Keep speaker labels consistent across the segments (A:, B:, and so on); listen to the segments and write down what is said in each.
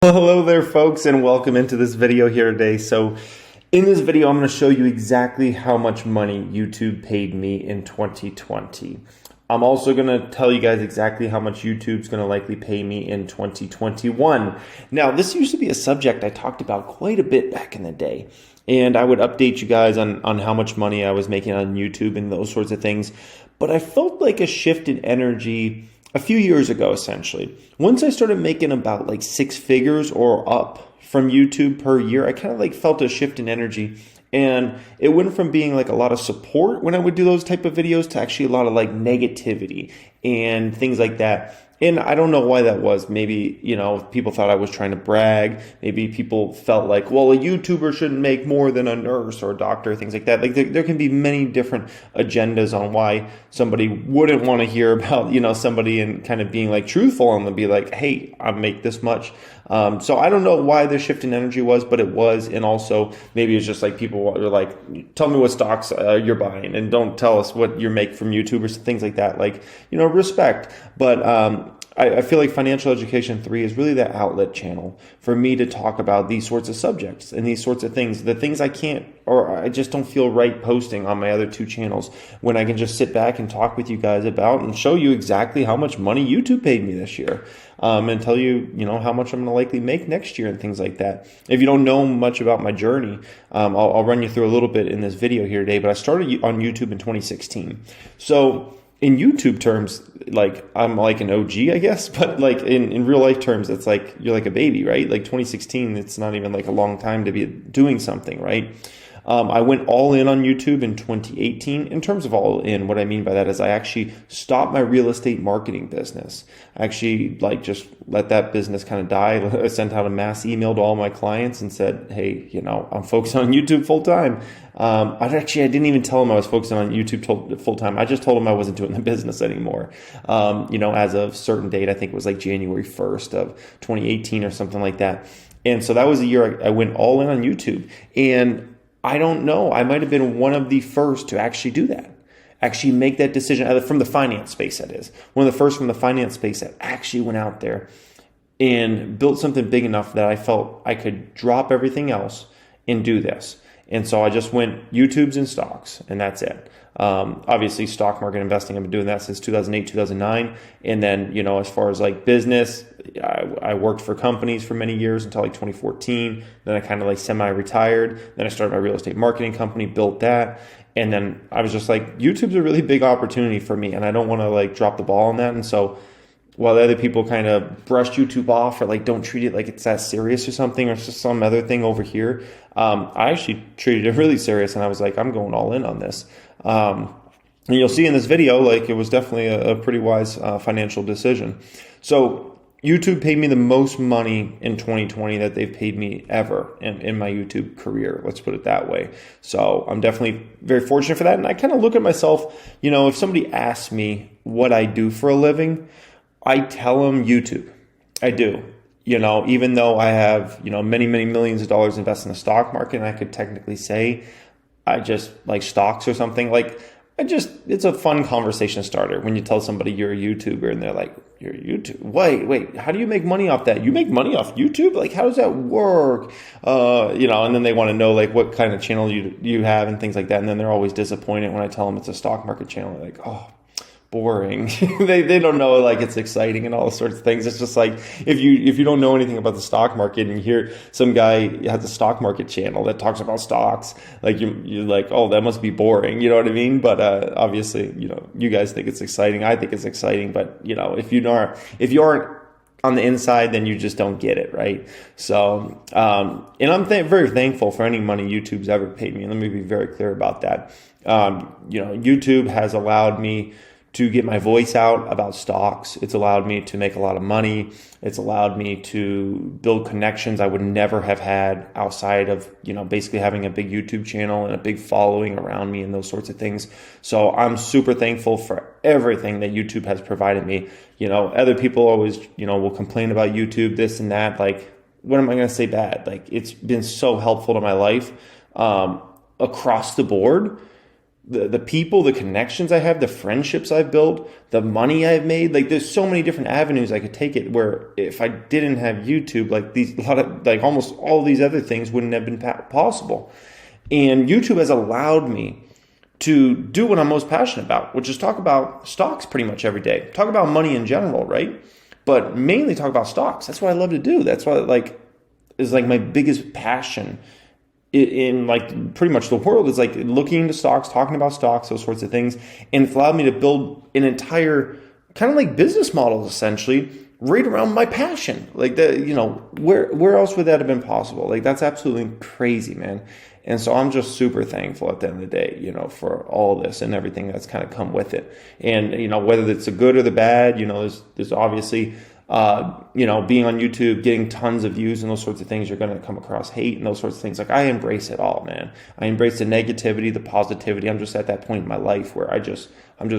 A: Well, hello there folks, and welcome into this video here today. So in this video I'm going to show you exactly how much money YouTube paid me in 2020. I'm also going to tell you guys exactly how much YouTube's going to likely pay me in 2021. Now, this used to be a subject I talked about quite a bit back in the day, and I would update you guys on how much money I was making on YouTube and those sorts of things. But I felt like a shift in energy a few years ago, essentially. Once I started making about like 6 figures or up from YouTube per year, I kind of like felt a shift in energy. And it went from being like a lot of support when I would do those type of videos to actually a lot of like negativity and things like that. And I don't know why that was. Maybe, people thought I was trying to brag. Maybe people felt like, well, a YouTuber shouldn't make more than a nurse or a doctor, things like that. Like there can be many different agendas on why somebody wouldn't want to hear about, somebody and kind of being like truthful and be like, hey, I make this much. So I don't know why the shift in energy was, but it was. And also maybe it's just like people are like, tell me what stocks you're buying and don't tell us what you make from YouTubers, things like that. Like, respect. But I feel like Financial Education 3 is really that outlet channel for me to talk about these sorts of subjects and these sorts of things, the things I can't or I just don't feel right posting on my other 2 channels, when I can just sit back and talk with you guys about and show you exactly how much money YouTube paid me this year, and tell you, how much I'm going to likely make next year and things like that. If you don't know much about my journey, I'll run you through a little bit in this video here today, but I started on YouTube in 2016. So in YouTube terms, like I'm like an OG, I guess, but like in real life terms, it's like you're like a baby, right? Like 2016, it's not even like a long time to be doing something, right? I went all in on YouTube in 2018. In terms of all in, what I mean by that is I actually stopped my real estate marketing business. I actually just let that business kind of die. I sent out a mass email to all my clients and said, hey, I'm focused on YouTube full time. I didn't even tell them I was focusing on YouTube full time. I just told them I wasn't doing the business anymore. As of a certain date, I think it was like January 1st of 2018 or something like that. And so that was the year I went all in on YouTube. And I don't know, I might have been one of the first to actually do that, actually make that decision from the finance space, that is. One of the first from the finance space that actually went out there and built something big enough that I felt I could drop everything else and do this. And so I just went YouTubes and stocks, and that's it. Obviously, stock market investing, I've been doing that since 2008, 2009. And then, as far as like business, I worked for companies for many years until like 2014. Then I kind of like semi-retired. Then I started my real estate marketing company, built that. And then I was just like, YouTube's a really big opportunity for me, and I don't want to like drop the ball on that. And so while the other people kind of brush YouTube off or like don't treat it like it's that serious or something, or it's just some other thing over here, I actually treated it really serious, and I was like, I'm going all in on this. And you'll see in this video, like it was definitely a pretty wise financial decision. So YouTube paid me the most money in 2020 that they've paid me ever in my YouTube career. Let's put it that way. So I'm definitely very fortunate for that. And I kind of look at myself, if somebody asks me what I do for a living, I tell them YouTube. I do. Even though I have, many, many millions of dollars invested in the stock market, and I could technically say I just like stocks or something. It's a fun conversation starter when you tell somebody you're a YouTuber and they're like, you're a YouTuber? Wait, how do you make money off that? You make money off YouTube? Like, how does that work? And then they want to know like what kind of channel you have and things like that. And then they're always disappointed when I tell them it's a stock market channel. They're like, oh, boring. they don't know like it's exciting and all sorts of things. It's just like if you don't know anything about the stock market and you hear some guy has a stock market channel that talks about stocks, like you're like, oh, that must be boring. You know what I mean? But obviously, you guys think it's exciting. I think it's exciting. But if you aren't on the inside, then you just don't get it, right? So, and I'm very thankful for any money YouTube's ever paid me. Let me be very clear about that. YouTube has allowed me to get my voice out about stocks. It's allowed me to make a lot of money. It's allowed me to build connections I would never have had outside of, basically having a big YouTube channel and a big following around me and those sorts of things. So I'm super thankful for everything that YouTube has provided me. Other people always, will complain about YouTube, this and that. Like, what am I going to say bad? Like, it's been so helpful to my life, across the board. the people, the connections I have, the friendships I've built, the money I've made. Like there's so many different avenues I could take it, where if I didn't have YouTube, like almost all these other things wouldn't have been possible. And YouTube has allowed me to do what I'm most passionate about, which is talk about stocks pretty much every day. Talk about money in general, right? But mainly talk about stocks. That's what I love to do. That's what is like my biggest passion in like pretty much the world, is like looking into stocks, talking about stocks, those sorts of things. And it's allowed me to build an entire kind of like business model essentially right around my passion. Like where else would that have been possible? Like that's absolutely crazy, man. And so I'm just super thankful at the end of the day, for all this and everything that's kind of come with it. And, whether it's the good or the bad, there's obviously, being on YouTube, getting tons of views and those sorts of things, you're going to come across hate and those sorts of things. Like I embrace it all, man. I embrace the negativity, the positivity. I'm just at that point in my life where I'm just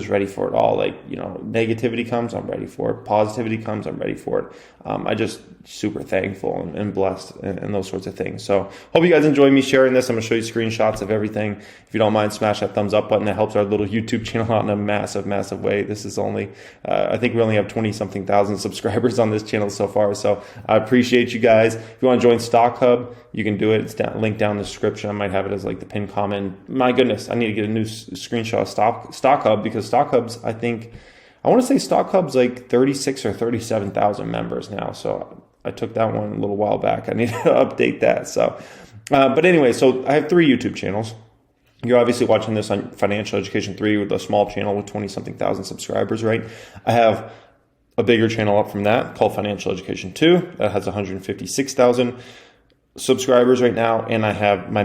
A: ready for it all. Like, negativity comes, I'm ready for it. Positivity comes, I'm ready for it. I just super thankful and blessed and those sorts of things. So hope you guys enjoy me sharing this. I'm going to show you screenshots of everything. If you don't mind, smash that thumbs up button. That helps our little YouTube channel out in a massive, massive way. This is only, I think we only have 20 something thousand subscribers on this channel so far. So I appreciate you guys. If you want to join Stock Hub, you can do it. It's linked down in the description. I might have it as like the pinned comment. My goodness, I need to get a new screenshot of Stock Hub, because Stock Hub's, I want to say Stock Hub's like 36 or 37,000 members now. So I took that one a little while back. I need to update that. So, but anyway, so I have 3 YouTube channels. You're obviously watching this on Financial Education 3 with a small channel with 20 something thousand subscribers, right? I have a bigger channel up from that called Financial Education 2 that has 156,000 subscribers right now. And I have my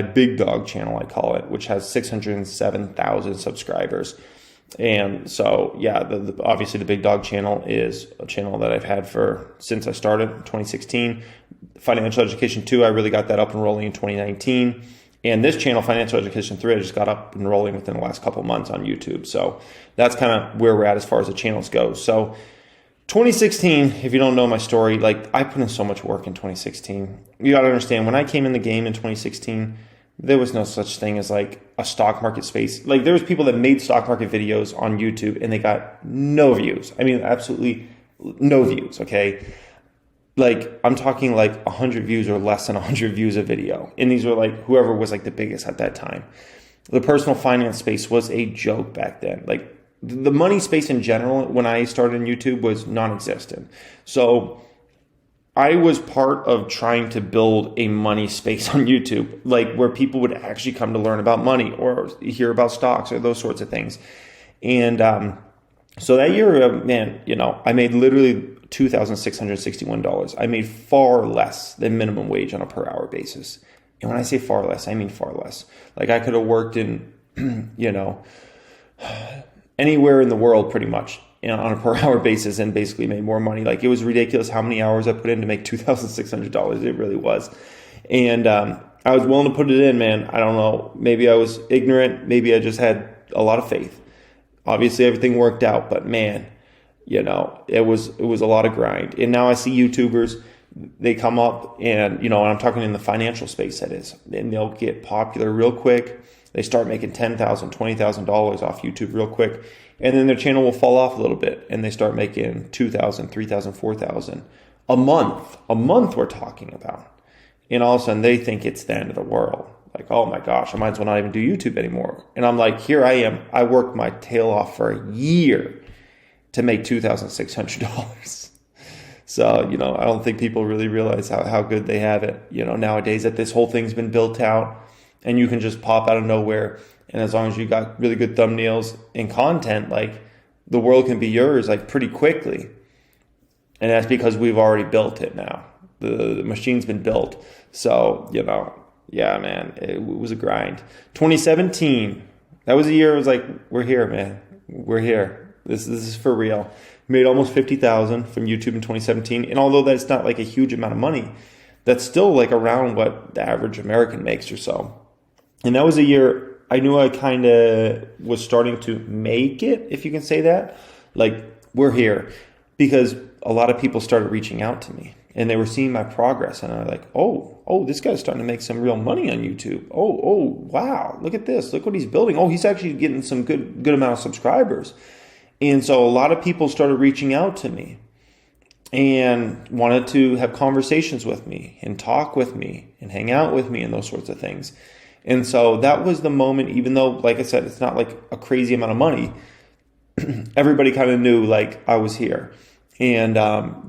A: big dog channel, I call it, which has 607,000 subscribers. And so, yeah, obviously the Big Dog channel is a channel that I've had since I started in 2016. Financial Education 2, I really got that up and rolling in 2019. And this channel, Financial Education 3, I just got up and rolling within the last couple of months on YouTube. So that's kind of where we're at as far as the channels go. So 2016, if you don't know my story, like I put in so much work in 2016. You got to understand, when I came in the game in 2016, there was no such thing as like a stock market space. Like there was people that made stock market videos on YouTube and they got no views. I mean, absolutely no views. Okay. Like I'm talking like 100 views or less than 100 views a video. And these were like whoever was like the biggest at that time. The personal finance space was a joke back then. Like the money space in general, when I started in YouTube, was non-existent. So I was part of trying to build a money space on YouTube, like where people would actually come to learn about money or hear about stocks or those sorts of things. And so that year, man, I made literally $2,661. I made far less than minimum wage on a per hour basis. And when I say far less, I mean far less. Like I could have worked in, anywhere in the world pretty much, on a per hour basis and basically made more money. Like it was ridiculous how many hours I put in to make $2,600. It really was. And I was willing to put it in, man. I don't know. Maybe I was ignorant. Maybe I just had a lot of faith. Obviously everything worked out, but man, it was a lot of grind. And now I see YouTubers, they come up and, and I'm talking in the financial space, that is, and they'll get popular real quick. They start making $10,000, $20,000 off YouTube real quick. And then their channel will fall off a little bit and they start making $2,000, $3,000, $4,000 a month. A month we're talking about. And all of a sudden they think it's the end of the world. Like, oh my gosh, I might as well not even do YouTube anymore. And I'm like, here I am. I worked my tail off for a year to make $2,600. So, I don't think people really realize how good they have it, nowadays, that this whole thing's been built out and you can just pop out of nowhere. And as long as you got really good thumbnails and content, like the world can be yours like pretty quickly. And that's because we've already built it now. The machine's been built. So, yeah, man, it was a grind. 2017, that was a year. It was like, we're here, man. We're here. This is for real. Made almost $50,000 from YouTube in 2017. And although that's not like a huge amount of money, that's still like around what the average American makes or so. And that was a year I knew I kind of was starting to make it, if you can say that. Like, we're here. Because a lot of people started reaching out to me. and they were seeing my progress, and I was like, oh, this guy's starting to make some real money on YouTube. Oh, wow, look at this. Look what he's building. Oh, he's actually getting some good amount of subscribers. And so a lot of people started reaching out to me and wanted to have conversations with me and talk with me and hang out with me and those sorts of things. And so that was the moment, even though, like I said, it's not like a crazy amount of money, everybody kind of knew like I was here. And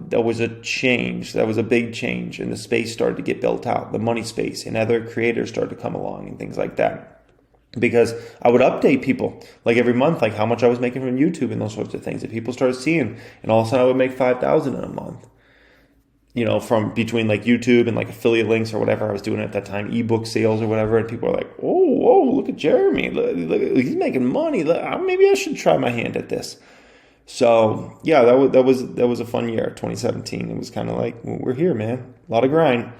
A: there was a change. That was a big change. And the space started to get built out, the money space, and other creators started to come along and things like that. Because I would update people like every month, like how much I was making from YouTube and those sorts of things that people started seeing. And all of a sudden I would make $5,000 in a month, from between like YouTube and like affiliate links or whatever I was doing at that time, ebook sales or whatever. And people are like, whoa, look at Jeremy. Look, he's making money. Maybe I should try my hand at this. So yeah, that was a fun year, 2017. It was kind of like, well, we're here, man. A lot of grind.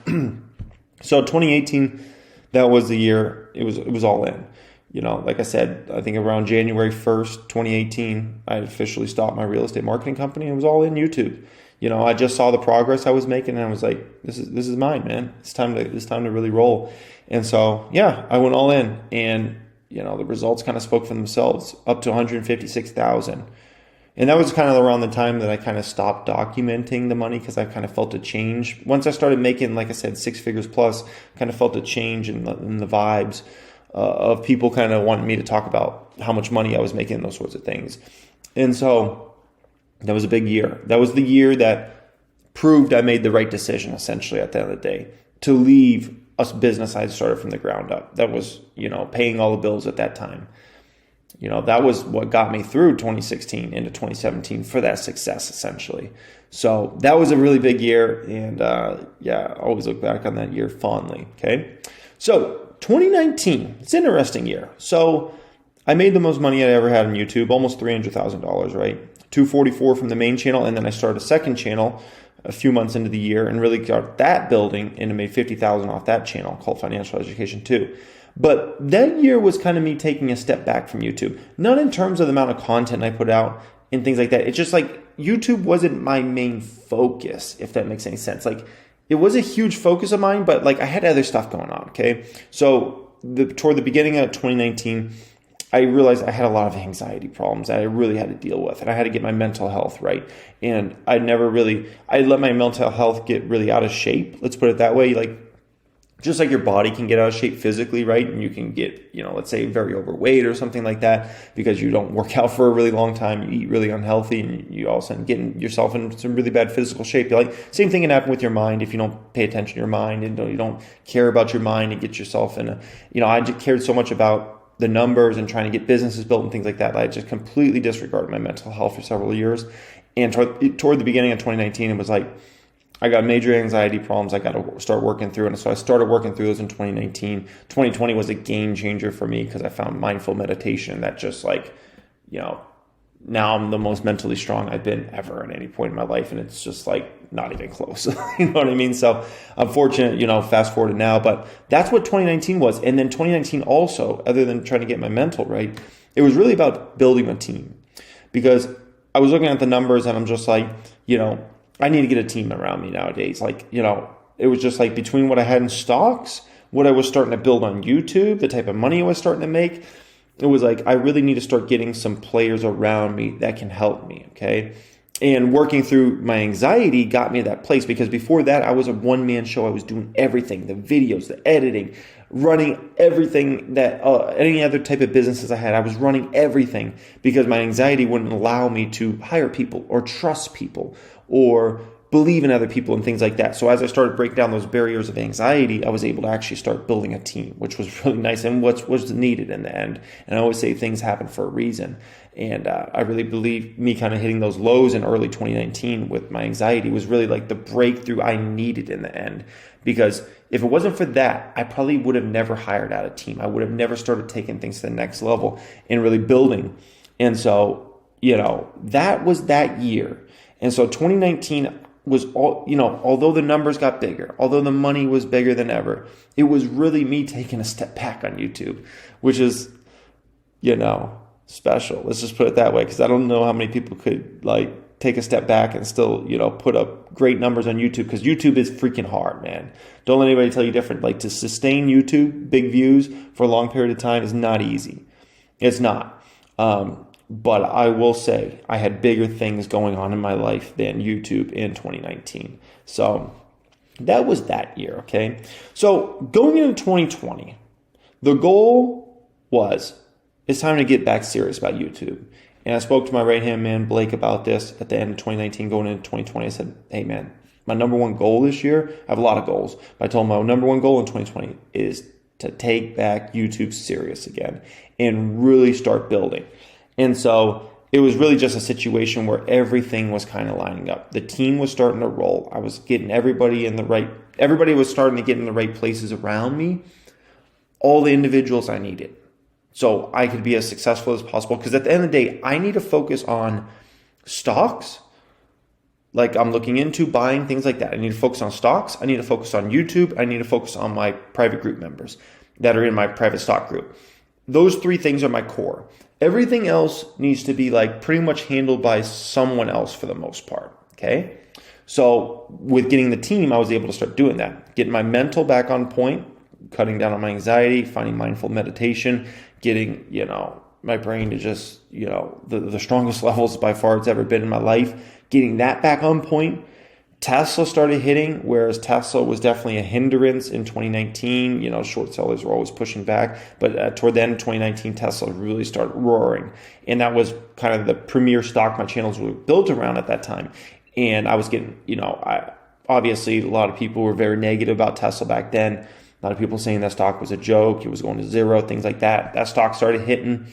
A: So 2018, that was the year. It was all in. Like I said, I think around January 1st, 2018, I officially stopped my real estate marketing company. It was all in YouTube. I just saw the progress I was making, and I was like, this is mine, man. It's time to really roll. And so, yeah, I went all in, and the results kind of spoke for themselves, up to 156,000. And that was kind of around the time that I kind of stopped documenting the money, because I kind of felt a change. Once I started making, like I said, 6 figures plus, kind of felt a change in the vibes of people kind of wanting me to talk about how much money I was making and those sorts of things. And so that was a big year. That was the year that proved I made the right decision, essentially, at the end of the day, to leave a business I had started from the ground up. That was, paying all the bills at that time. That was what got me through 2016 into 2017 for that success, essentially. So that was a really big year. And I always look back on that year fondly. Okay. So 2019, it's an interesting year. So I made the most money I ever had on YouTube, almost $300,000, right? $244 from the main channel. And then I started a second channel a few months into the year and really got that building and made $50,000 off that channel called Financial Education 2. But that year was kind of me taking a step back from YouTube, not in terms of the amount of content I put out and things like that. It's just like YouTube wasn't my main focus, if that makes any sense. Like, it was a huge focus of mine, but like I had other stuff going on, okay? So toward the beginning of 2019, I realized I had a lot of anxiety problems that I really had to deal with, and I had to get my mental health right. And I let my mental health get really out of shape. Let's put it that way. Like, just like your body can get out of shape physically, right? And you can get, let's say very overweight or something like that because you don't work out for a really long time, you eat really unhealthy, and you all of a sudden get yourself in some really bad physical shape. Same thing can happen with your mind if you don't pay attention to your mind and you don't care about your mind and get yourself in I just cared so much about the numbers and trying to get businesses built and things like that. I just completely disregarded my mental health for several years. And toward the beginning of 2019, it was like, I got major anxiety problems I got to start working through. And so I started working through those in 2019. 2020 was a game changer for me because I found mindful meditation that just now I'm the most mentally strong I've been ever at any point in my life. And it's just like not even close. You know what I mean? So I'm fortunate, fast forward to now, but that's what 2019 was. And then 2019 also, other than trying to get my mental right, it was really about building a team, because I was looking at the numbers and I'm just like, I need to get a team around me nowadays. It was just like between what I had in stocks, what I was starting to build on YouTube, the type of money I was starting to make, it was like, I really need to start getting some players around me that can help me, okay? And working through my anxiety got me to that place, because before that, I was a one-man show. I was doing everything, the videos, the editing, running everything that any other type of businesses I had. I was running everything because my anxiety wouldn't allow me to hire people or trust people or believe in other people and things like that. So as I started breaking down those barriers of anxiety, I was able to actually start building a team, which was really nice and what was needed in the end. And I always say things happen for a reason. And I really believe me kind of hitting those lows in early 2019 with my anxiety was really like the breakthrough I needed in the end. Because if it wasn't for that, I probably would have never hired out a team. I would have never started taking things to the next level and really building. And so, that was that year. And so 2019 was all, although the numbers got bigger, although the money was bigger than ever, it was really me taking a step back on YouTube, which is, special. Let's just put it that way, because I don't know how many people could take a step back and still, put up great numbers on YouTube, because YouTube is freaking hard, man. Don't let anybody tell you different. Like, to sustain YouTube, big views for a long period of time is not easy. It's not. But I will say I had bigger things going on in my life than YouTube in 2019. So that was that year, okay? So going into 2020, the goal was, it's time to get back serious about YouTube. And I spoke to my right-hand man, Blake, about this at the end of 2019, going into 2020. I said, hey, man, my number one goal this year, I have a lot of goals, but I told him my number one goal in 2020 is to take back YouTube serious again and really start building. And so it was really just a situation where everything was kind of lining up. The team was starting to roll. I was getting everybody was starting to get in the right places around me, all the individuals I needed, so I could be as successful as possible. Because at the end of the day, I need to focus on stocks. Like, I'm looking into buying things like that. I need to focus on stocks. I need to focus on YouTube. I need to focus on my private group members that are in my private stock group. Those three things are my core. Everything else needs to be like pretty much handled by someone else for the most part. Okay. So with getting the team, I was able to start doing that, getting my mental back on point, cutting down on my anxiety, finding mindful meditation, getting, my brain to just, the strongest levels by far it's ever been in my life, getting that back on point. Tesla started hitting, whereas Tesla was definitely a hindrance in 2019. Short sellers were always pushing back. But toward the end of 2019, Tesla really started roaring. And that was kind of the premier stock my channels were built around at that time. And I was getting, obviously a lot of people were very negative about Tesla back then. A lot of people saying that stock was a joke. It was going to zero, things like that. That stock started hitting.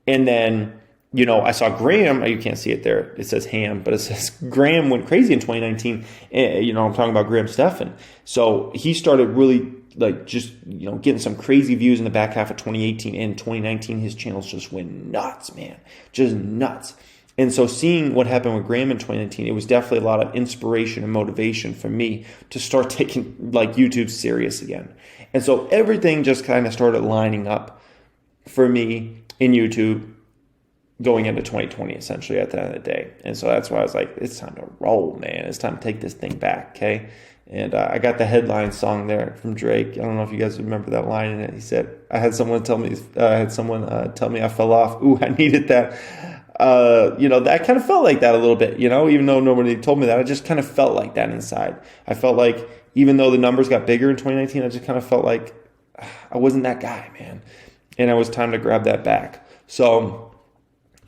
A: And then, I saw Graham, you can't see it there, it says Ham, but it says Graham went crazy in 2019. I'm talking about Graham Stephan. So he started really getting some crazy views in the back half of 2018. And 2019, his channels just went nuts, man, just nuts. And so seeing what happened with Graham in 2019, it was definitely a lot of inspiration and motivation for me to start taking YouTube serious again. And so everything just kind of started lining up for me in YouTube going into 2020, essentially, at the end of the day. And so that's why I was like, it's time to roll, man. It's time to take this thing back, okay? And I got the headline song there from Drake. I don't know if you guys remember that line in it. He said, I had someone tell me I fell off. Ooh, I needed that. That kind of felt like that a little bit, even though nobody told me that. I just kind of felt like that inside. I felt like even though the numbers got bigger in 2019, I just kind of felt like I wasn't that guy, man. And it was time to grab that back. So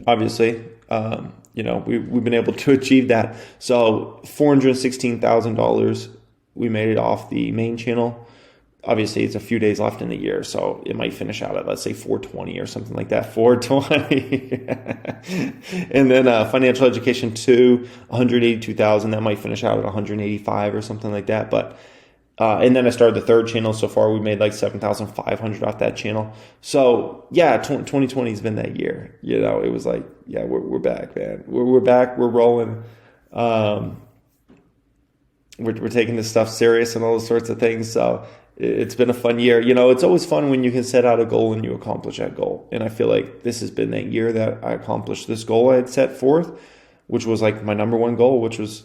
A: obviously, we've been able to achieve that. So $416,000, we made it off the main channel. Obviously, it's a few days left in the year, so it might finish out at, let's say, 420 or something like that. 420. And then financial education 2, 182,000. That might finish out at 185 or something like that. But and then I started the third channel. So far, we made like 7,500 off that channel. So yeah, 2020 has been that year. It was like, yeah, we're back, man. We're back. We're rolling. We're taking this stuff serious and all those sorts of things. So it's been a fun year. It's always fun when you can set out a goal and you accomplish that goal. And I feel like this has been that year that I accomplished this goal I had set forth, which was like my number one goal, which was,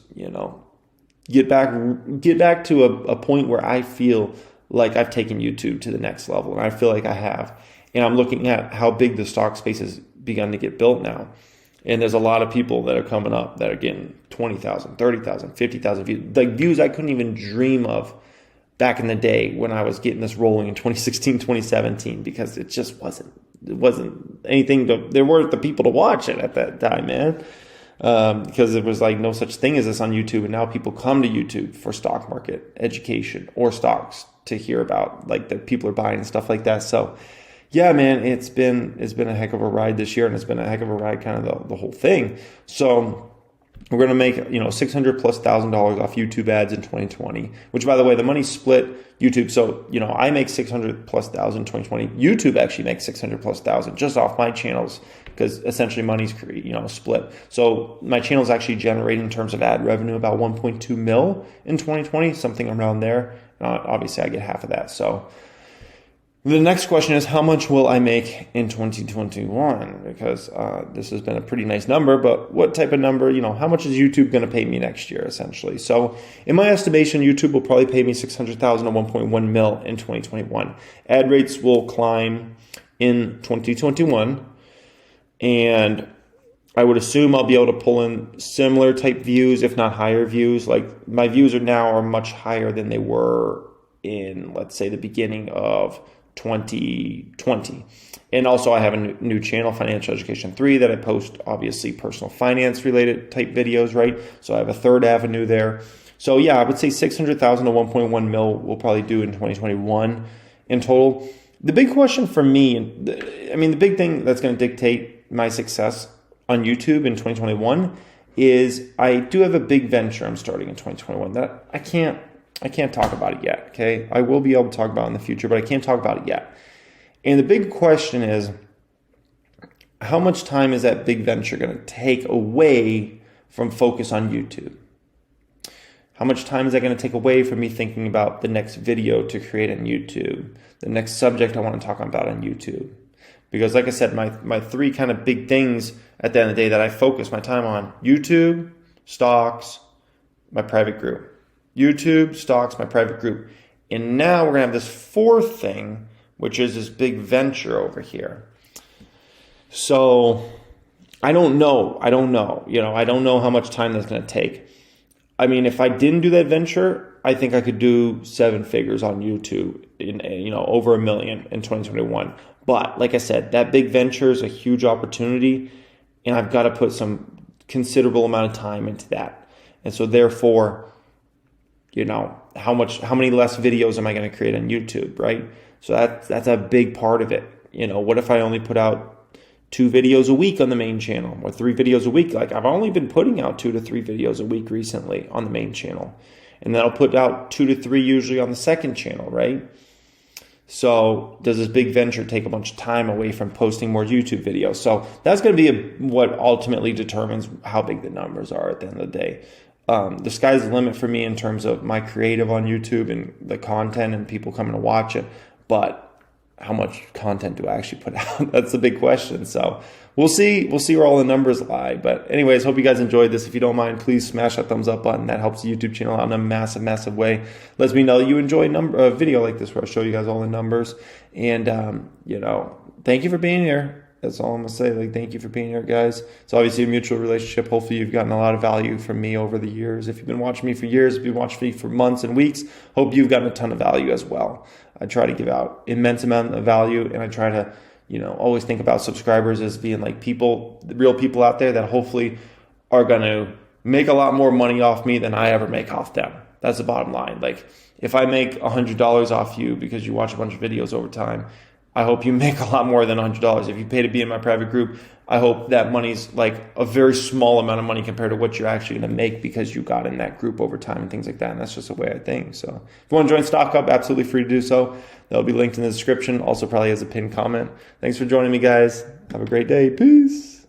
A: get back to a point where I feel like I've taken YouTube to the next level. And I feel like I have. And I'm looking at how big the stock space has begun to get built now. And there's a lot of people that are coming up that are getting 20,000, 30,000, 50,000 views. Like views I couldn't even dream of back in the day when I was getting this rolling in 2016, 2017, because it just wasn't anything there weren't the people to watch it at that time, man. Because there was like no such thing as this on YouTube. And now people come to YouTube for stock market education or stocks to hear about like that people are buying and stuff like that. So yeah, man, it's been a heck of a ride this year, and it's been a heck of a ride kind of the whole thing. So we're going to make, $600,000+ off YouTube ads in 2020, which, by the way, the money's split YouTube. So, I make $600,000+ in 2020. YouTube actually makes $600,000+ just off my channels, because essentially money's, split. So my channel is actually generating, in terms of ad revenue, about 1.2 mil in 2020, something around there. Obviously I get half of that. So The next question is, how much will I make in 2021? Because this has been a pretty nice number, but what type of number, how much is YouTube going to pay me next year, essentially? So in my estimation, YouTube will probably pay me $600,000 to 1.1 mil in 2021. Ad rates will climb in 2021, and I would assume I'll be able to pull in similar type views, if not higher views. Like my views are much higher than they were in, let's say, the beginning of 2020. And also I have a new channel, Financial Education 3, that I post obviously personal finance related type videos, right? So I have a third avenue there. So yeah, I would say 600,000 to 1.1 mil we'll probably do in 2021 in total. The big question for me, the big thing that's going to dictate my success on YouTube in 2021 is I do have a big venture I'm starting in 2021 that I can't talk about it yet, okay? I will be able to talk about it in the future, but I can't talk about it yet. And the big question is, how much time is that big venture going to take away from focus on YouTube? How much time is that going to take away from me thinking about the next video to create on YouTube, the next subject I want to talk about on YouTube? Because like I said, my three kind of big things at the end of the day that I focus my time on: YouTube, stocks, my private group. YouTube, stocks, my private group. And now we're going to have this fourth thing, which is this big venture over here. So I don't know. I don't know how much time that's going to take. If I didn't do that venture, I think I could do 7 figures on YouTube in, over $1 million in 2021. But like I said, that big venture is a huge opportunity, and I've got to put some considerable amount of time into that. And so therefore, how many less videos am I going to create on YouTube, right? So that's a big part of it. What if I only put out 2 videos a week on the main channel, or 3 videos a week? Like I've only been putting out 2 to 3 videos a week recently on the main channel. And then I'll put out 2 to 3 usually on the second channel, right? So does this big venture take a bunch of time away from posting more YouTube videos? So that's going to be what ultimately determines how big the numbers are at the end of the day. The sky's the limit for me in terms of my creative on YouTube and the content and people coming to watch it. But how much content do I actually put out? That's the big question. So we'll see where all the numbers lie. But anyways, hope you guys enjoyed this. If you don't mind, please smash that thumbs up button. That helps the YouTube channel out in a massive, massive way. Lets me know that you enjoy a video like this where I show you guys all the numbers. And, thank you for being here. That's all I'm going to say. Thank you for being here, guys. It's obviously a mutual relationship. Hopefully you've gotten a lot of value from me over the years. If you've been watching me for years, if you've been watching me for months and weeks, hope you've gotten a ton of value as well. I try to give out immense amount of value, and I try to, always think about subscribers as being like people, real people out there that hopefully are going to make a lot more money off me than I ever make off them. That's the bottom line. If I make $100 off you because you watch a bunch of videos over time, I hope you make a lot more than $100. If you pay to be in my private group, I hope that money's like a very small amount of money compared to what you're actually going to make because you got in that group over time and things like that. And that's just the way I think. So if you want to join Stock Up, absolutely free to do so. That'll be linked in the description. Also probably as a pinned comment. Thanks for joining me, guys. Have a great day. Peace.